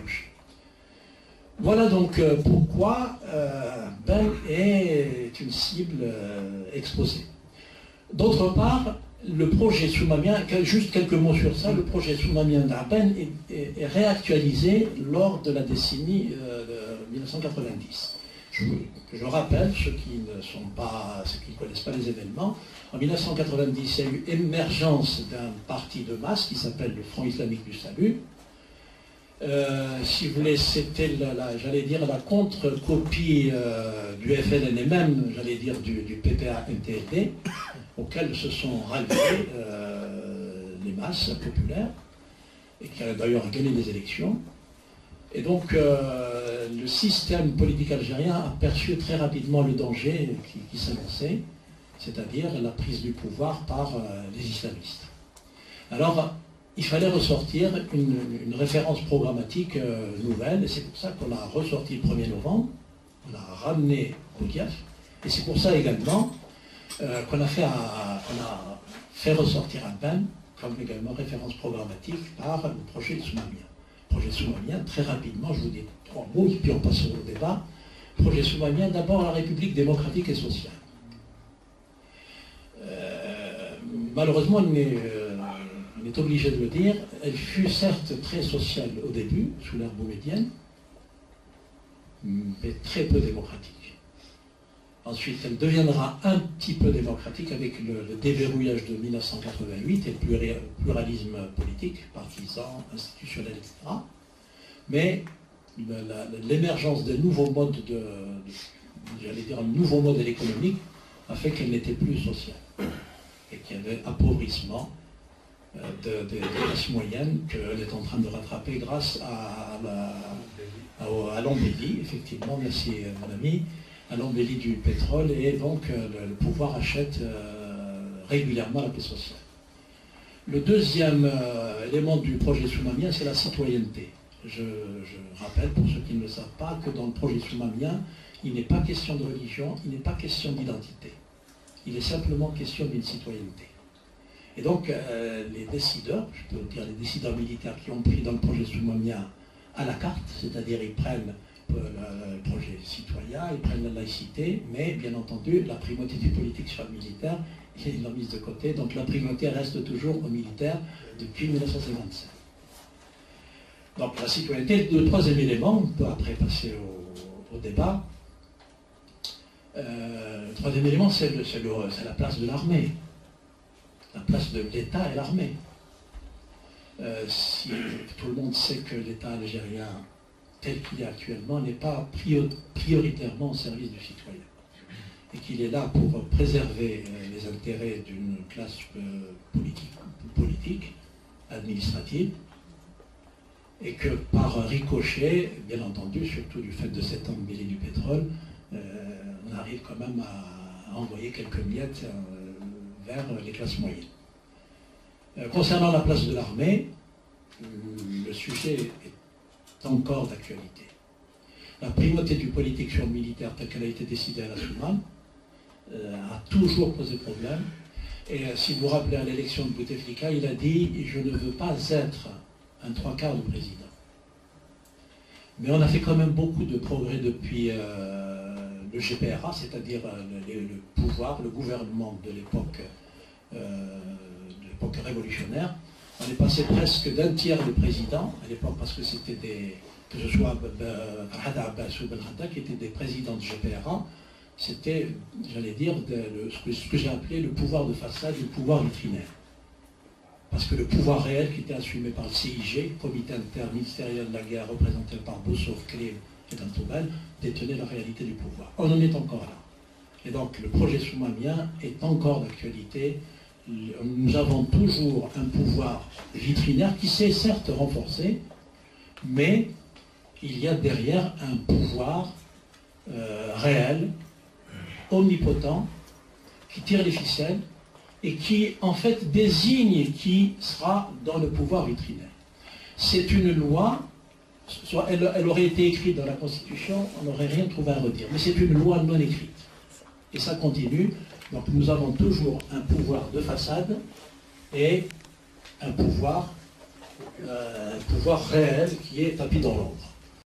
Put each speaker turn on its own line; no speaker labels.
Kalouche. Voilà donc pourquoi Ben est une cible exposée. D'autre part, le projet soumamien, juste quelques mots sur ça, le projet soumamien d'Aben est réactualisé lors de la décennie de 1990. Je rappelle, ceux qui ne connaissent pas les événements, en 1990, il y a eu émergence d'un parti de masse qui s'appelle le Front islamique du salut. Si vous voulez, c'était j'allais dire la contre-copie du FLN et même, j'allais dire, du PPA-NTLD, auquel se sont ralliés les masses populaires, et qui a d'ailleurs gagné les élections. Et donc, le système politique algérien a perçu très rapidement le danger qui s'annonçait, c'est-à-dire la prise du pouvoir par les islamistes. Alors, il fallait ressortir une référence programmatique nouvelle, et c'est pour ça qu'on a ressorti le 1er novembre, on a ramené Boudiaf, et c'est pour ça également qu'on a fait ressortir un PEN comme également référence programmatique par le projet soumamien. Projet soumamien, très rapidement, je vous dis 3 mots, et puis on passe au débat. Projet soumamien, d'abord la République démocratique et sociale. Malheureusement, on est obligé de le dire, elle fut certes très sociale au début, sous l'ère boumedienne, mais très peu démocratique. Ensuite, elle deviendra un petit peu démocratique avec le déverrouillage de 1988 et le pluralisme politique, partisan, institutionnel, etc. Mais l'émergence des nouveaux modes j'allais dire un nouveau modèle économique a fait qu'elle n'était plus sociale et qu'il y avait appauvrissement des classes moyennes qu'elle est en train de rattraper grâce à l'embellie, effectivement, merci mon ami, à l'embellie du pétrole, et donc le pouvoir achète régulièrement la paix sociale. Le deuxième élément du projet soumamien, c'est la citoyenneté. Je rappelle, pour ceux qui ne le savent pas, que dans le projet soumamien, il n'est pas question de religion, il n'est pas question d'identité. Il est simplement question d'une citoyenneté. Et donc, les décideurs, je peux dire les décideurs militaires qui ont pris dans le projet soumamien à la carte, c'est-à-dire ils prennent le projet citoyen, ils prennent la laïcité, mais bien entendu, la primauté du politique sur le militaire, ils l'ont mise de côté, donc la primauté reste toujours aux militaires depuis 1957. Donc la citoyenneté, le troisième élément, on peut après passer au débat. Le troisième élément, c'est la place de l'armée. La place de l'État et l'armée. Si tout le monde sait que l'État algérien, tel qu'il est actuellement, n'est pas prioritairement au service du citoyen. Et qu'il est là pour préserver les intérêts d'une classe politique, administrative, et que par ricochet, bien entendu, surtout du fait de cette embellie du pétrole, on arrive quand même à envoyer quelques miettes vers les classes moyennes. Concernant la place de l'armée, le sujet est encore d'actualité. La primauté du politique sur le militaire, telle qu'elle a été décidée à la Soumane, a toujours posé problème. Et si vous vous rappelez à l'élection de Bouteflika, il a dit « je ne veux pas être un 3/4 de président ». Mais on a fait quand même beaucoup de progrès depuis le GPRA, c'est-à-dire le pouvoir, le gouvernement de l'époque révolutionnaire. On est passé presque d'un tiers de présidents à l'époque, parce que c'était que ce soit Farhad Abbas ou Belhada qui étaient des présidents de GPRA, c'était, j'allais dire, ce que j'ai appelé le pouvoir de façade, le pouvoir vitrinaire. Parce que le pouvoir réel qui était assumé par le CIG, Comité interministériel de la guerre, représenté par Boussouf, Klim et Dantoubal, détenait la réalité du pouvoir. On en est encore là. Et donc le projet soumamien est encore d'actualité. Nous avons toujours un pouvoir vitrinaire qui s'est certes renforcé, mais il y a derrière un pouvoir réel, omnipotent, qui tire les ficelles et qui en fait désigne qui sera dans le pouvoir vitrinaire. C'est une loi, soit elle aurait été écrite dans la Constitution, on n'aurait rien trouvé à redire, mais c'est une loi non écrite. Et ça continue. Donc nous avons toujours un pouvoir de façade et un pouvoir un pouvoir réel qui est tapis dans l'ombre.